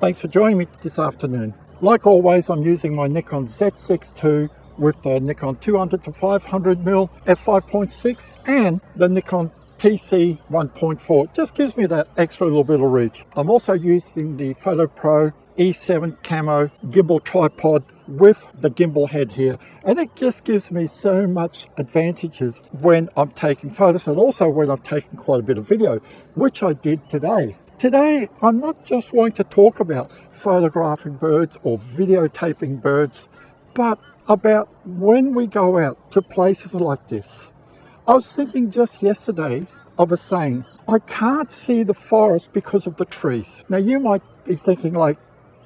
Thanks for joining me this afternoon. Like always, I'm using my Nikon Z6 II with the Nikon 200 to 500mm f5.6 and the Nikon TC 1.4. Just gives me that extra little bit of reach. I'm also using the Fotopro E7 Camo gimbal tripod with the gimbal head here, and it just gives me so much advantages when I'm taking photos and also when I'm taking quite a bit of video, which I did today. Today, I'm not just going to talk about photographing birds or videotaping birds, but about when we go out to places like this. I was thinking just yesterday of a saying, I can't see the forest because of the trees. Now you might be thinking like,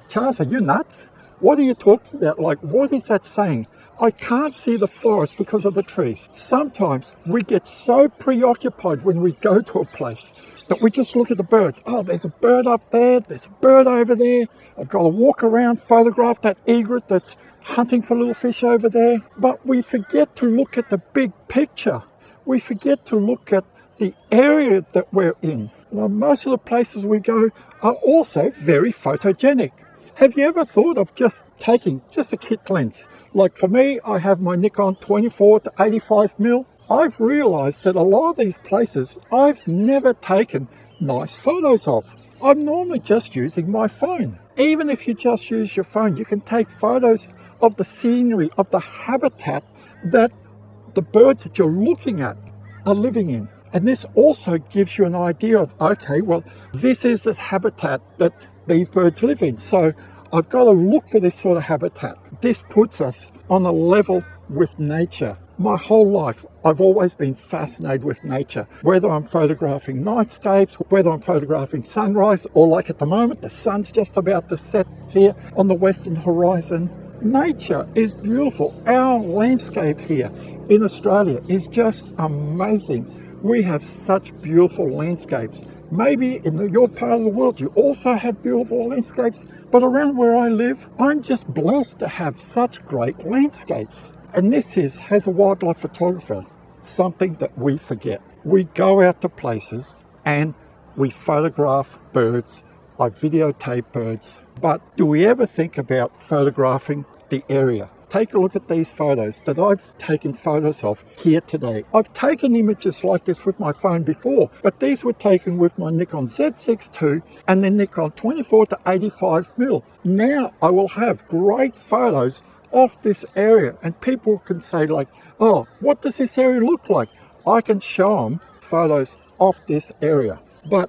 Charles, are you nuts? What are you talking about? Like, what is that saying? I can't see the forest because of the trees. Sometimes we get so preoccupied when we go to a place that we just look at the birds. Oh, there's a bird up there, there's a bird over there. I've got to walk around, photograph that egret that's hunting for little fish over there. But we forget to look at the big picture. We forget to look at the area that we're in. Now, most of the places we go are also very photogenic. Have you ever thought of just taking just a kit lens? Like for me, I have my Nikon 24 to 85mm. I've realized that a lot of these places I've never taken nice photos of. I'm normally just using my phone. Even if you just use your phone, you can take photos of the scenery, of the habitat that the birds that you're looking at are living in. And this also gives you an idea of, okay, well, this is the habitat that these birds live in. So I've got to look for this sort of habitat. This puts us on a level with nature. My whole life, I've always been fascinated with nature. Whether I'm photographing nightscapes, whether I'm photographing sunrise, or like at the moment, the sun's just about to set here on the western horizon. Nature is beautiful. Our landscape here in Australia is just amazing. We have such beautiful landscapes. Maybe in your part of the world you also have beautiful landscapes, but around where I live, I'm just blessed to have such great landscapes. And this is, as a wildlife photographer, something that we forget. We go out to places and we photograph birds, I videotape birds, but do we ever think about photographing the area? Take a look at these photos that I've taken photos of here today. I've taken images like this with my phone before, but these were taken with my Nikon Z6 II and the Nikon 24 to 85mm. Now I will have great photos of this area and people can say like, oh, what does this area look like? I can show them photos of this area. But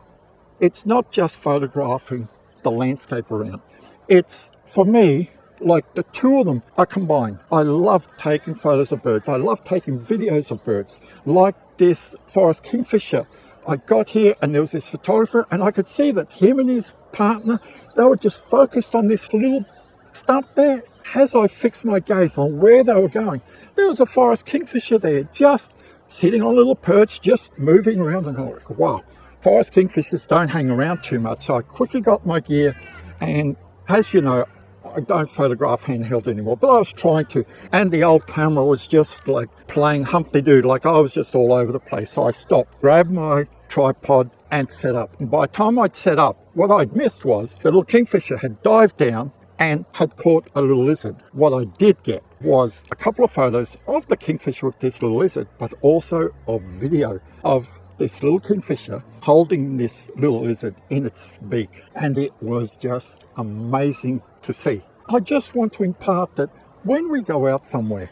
it's not just photographing the landscape around. It's, for me, like the two of them are combined. I love taking photos of birds. I love taking videos of birds. Like this forest kingfisher. I got here and there was this photographer and I could see that him and his partner, they were just focused on this little stump there. As I fixed my gaze on where they were going, there was a forest kingfisher there, just sitting on a little perch, just moving around. And I was like, wow, forest kingfishers don't hang around too much. So I quickly got my gear, and as you know, I don't photograph handheld anymore, but I was trying to, and the old camera was just like playing Humpty-Doo, like I was just all over the place. So I stopped, grabbed my tripod and set up. And by the time I'd set up, what I'd missed was the little kingfisher had dived down and had caught a little lizard. What I did get was a couple of photos of the kingfisher with this little lizard, but also of video of this little kingfisher holding this little lizard in its beak. And it was just amazing to see. I just want to impart that when we go out somewhere,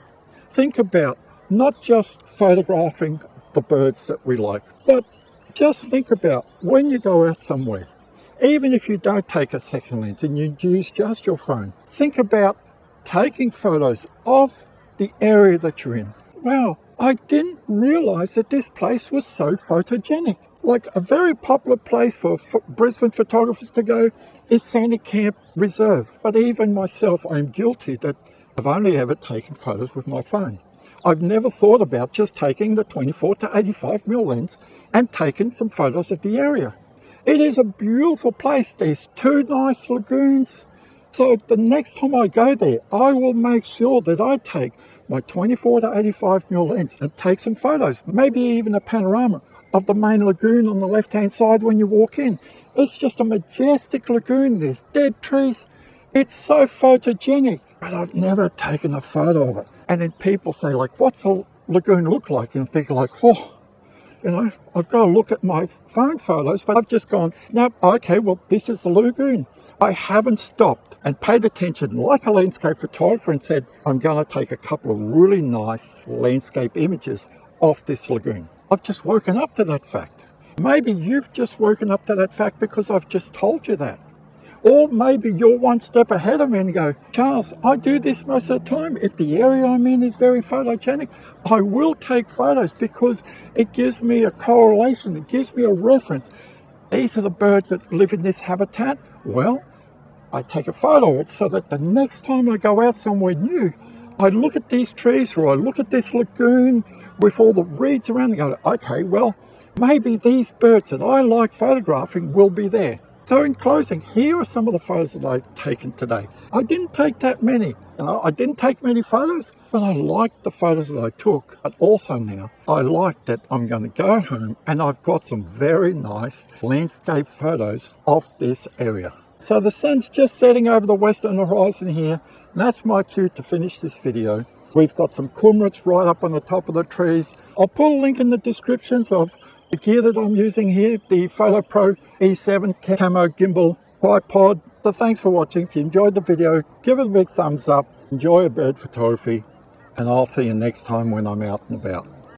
think about not just photographing the birds that we like, but just think about when you go out somewhere, even if you don't take a second lens and you use just your phone, think about taking photos of the area that you're in. Wow, I didn't realize that this place was so photogenic. Like a very popular place for Brisbane photographers to go is Sandy Camp Reserve. But even myself, I'm guilty that I've only ever taken photos with my phone. I've never thought about just taking the 24 to 85mm lens and taking some photos of the area. It is a beautiful place. There's two nice lagoons. So the next time I go there, I will make sure that I take my 24 to 85mm lens and take some photos, maybe even a panorama of the main lagoon on the left hand side when you walk in. It's just a majestic lagoon. There's dead trees. It's so photogenic, but I've never taken a photo of it. And then people say, like, what's a lagoon look like? And think like, oh, you know, I've got to look at my phone photos, but I've just gone, snap, okay, well, this is the lagoon. I haven't stopped and paid attention like a landscape photographer and said, I'm going to take a couple of really nice landscape images of this lagoon. I've just woken up to that fact. Maybe you've just woken up to that fact because I've just told you that. Or maybe you're one step ahead of me and go, Charles, I do this most of the time. If the area I'm in is very photogenic, I will take photos because it gives me a correlation. It gives me a reference. These are the birds that live in this habitat. Well, I take a photo of it so that the next time I go out somewhere new, I look at these trees or I look at this lagoon with all the reeds around and go, okay, well, maybe these birds that I like photographing will be there. So in closing, here are some of the photos that I've taken today. I didn't take that many. I didn't take many photos, but I liked the photos that I took. But also now, I like that I'm going to go home and I've got some very nice landscape photos of this area. So the sun's just setting over the western horizon here. And that's my cue to finish this video. We've got some cormorants right up on the top of the trees. I'll put a link in the descriptions of the gear that I'm using here, the Fotopro E7 Camo Gimbal tripod. So thanks for watching. If you enjoyed the video, give it a big thumbs up. Enjoy your bird photography, and I'll see you next time when I'm out and about.